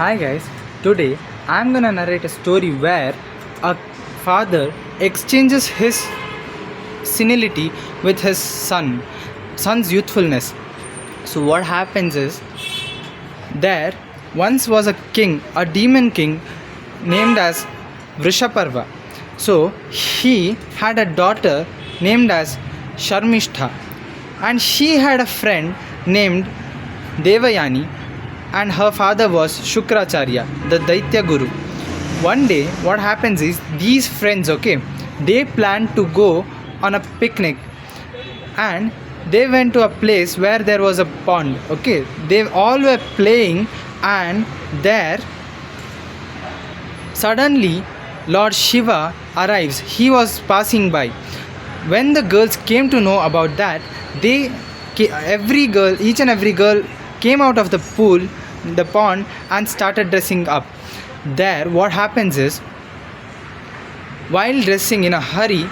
Hi guys, today I'm gonna narrate a story where a father exchanges his senility with his son's youthfulness. So what happens is there once was a king, a demon king named as Vrishaparva. So he had a daughter named as Sharmishtha, and she had a friend named Devayani, and her father was Shukracharya, the Daitya Guru. One day, what happens is these friends, they planned to go on a picnic, and they went to a place where there was a pond. They all were playing, and there suddenly Lord Shiva arrives. He was passing by. When the girls came to know about that, each and every girl came out of the pond, and started dressing up. There, what happens is, while dressing in a hurry,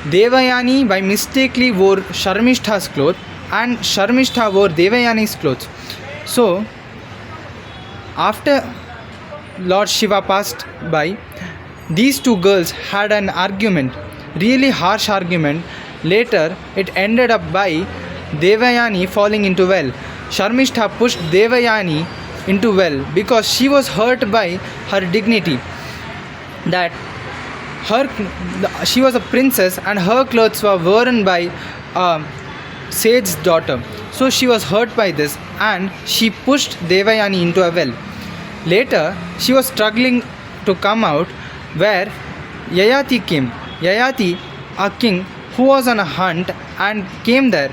Devayani by mistakenly wore Sharmishta's clothes, and Sharmishta wore Devayani's clothes. So, after Lord Shiva passed by, these two girls had an argument, really harsh argument. Later, it ended up by Devayani falling into well. Sharmishta pushed Devayani into well because she was hurt by her dignity, that she was a princess and her clothes were worn by a sage's daughter. So she was hurt by this, and she pushed Devayani into a well. Later, she was struggling to come out, where Yayati came. Yayati, a king who was on a hunt, and came there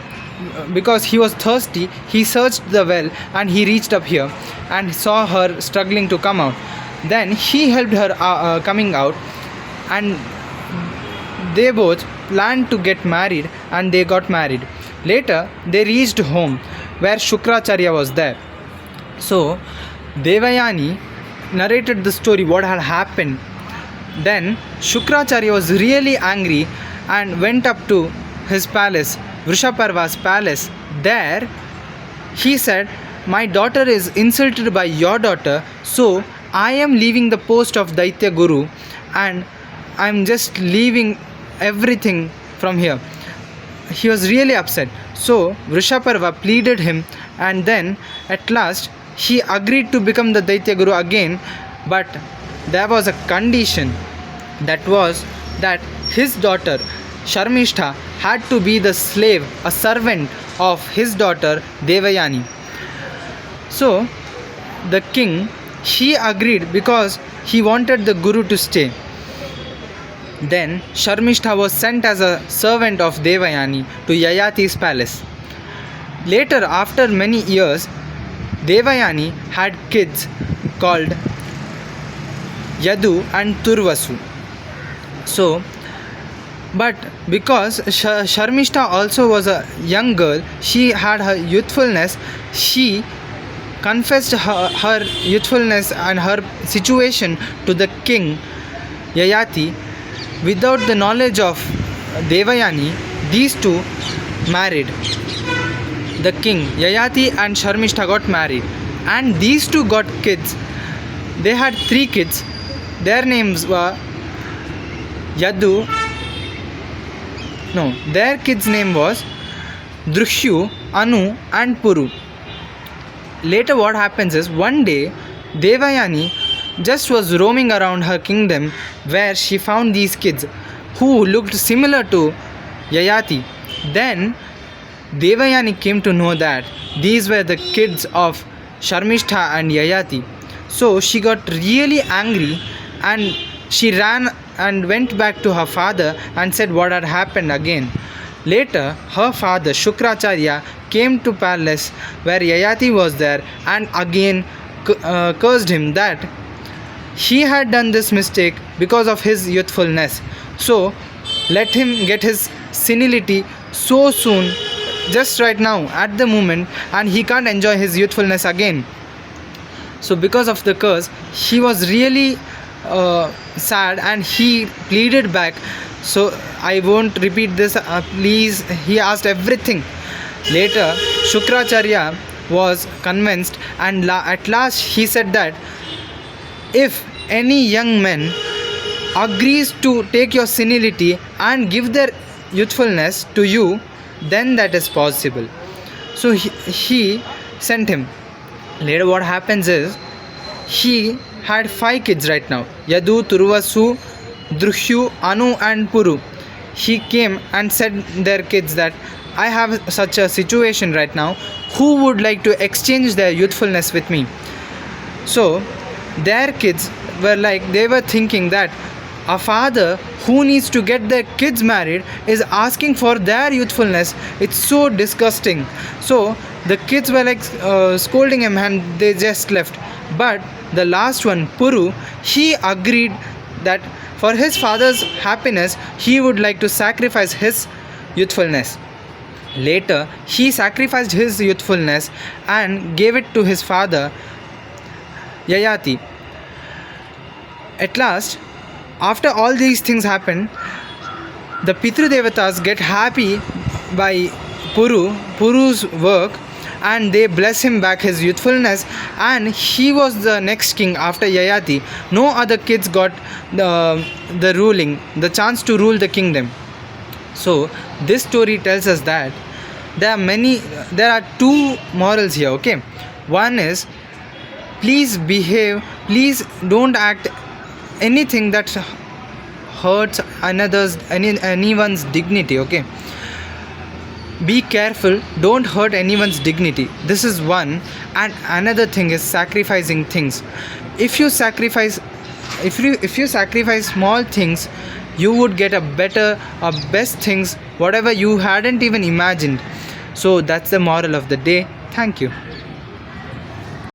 because he was thirsty. He searched the well and he reached up here and saw her struggling to come out. Then he helped her coming out, and they both planned to get married, and they got married. Later, they reached home where Shukracharya was there. So Devayani narrated the story what had happened. Then Shukracharya was really angry and went up to his palace, Vrishaparva's palace. There he said, "My daughter is insulted by your daughter, so I am leaving the post of Daitya Guru, and I am just leaving everything from here." He was really upset. So Vrishaparva pleaded him, and then at last he agreed to become the Daitya Guru again, but there was a condition. That was that his daughter Sharmishta had to be the slave, a servant of his daughter Devayani. So the king, he agreed because he wanted the Guru to stay. Then Sharmishta was sent as a servant of Devayani to Yayati's palace. Later, after many years, Devayani had kids called Yadu and Turvasu. So, but because Sharmishta also was a young girl, she had her youthfulness, she confessed her youthfulness and her situation to the king Yayati. Without the knowledge of Devayani, these two married. The king Yayati and Sharmishta got married, and these two got kids. They had 3 kids. Their names were their kid's name was Drushyu, Anu, and Puru. Later, what happens is, one day Devayani just was roaming around her kingdom, where she found these kids who looked similar to Yayati. Then Devayani came to know that these were the kids of Sharmishta and Yayati. So she got really angry, and she ran and went back to her father and said what had happened again. Later, her father Shukracharya came to palace where Yayati was there, and again cursed him that he had done this mistake because of his youthfulness. So let him get his senility so soon, just right now, at the moment, and he can't enjoy his youthfulness again. So because of the curse, he was really sad, and he pleaded back. So I won't repeat this, please. He asked everything. Later, Shukracharya was convinced, and at last he said that if any young man agrees to take your senility and give their youthfulness to you, then that is possible. So he sent him. Later what happens is, he had 5 kids right now: Yadu, Turuvasu, Druhyu, Anu and Puru. He came and said their kids that I have such a situation right now, who would like to exchange their youthfulness with me? So their kids were like, they were thinking that a father who needs to get their kids married is asking for their youthfulness. It's so disgusting. So the kids were like scolding him, and they just left. But the last one, Puru, he agreed that for his father's happiness he would like to sacrifice his youthfulness. Later he sacrificed his youthfulness and gave it to his father Yayati. At last, after all these things happen, the Pitru Devatas get happy by Puru's work, and they bless him back his youthfulness, and he was the next king after Yayati. No other kids got the ruling, the chance to rule the kingdom. So this story tells us that there are two morals here, okay? One is, please behave, please don't act anything that hurts anyone's dignity, okay? Be careful, don't hurt anyone's dignity. This is one. And another thing is sacrificing things. If you sacrifice small things, you would get a best things, whatever you hadn't even imagined. So that's the moral of the day. Thank you.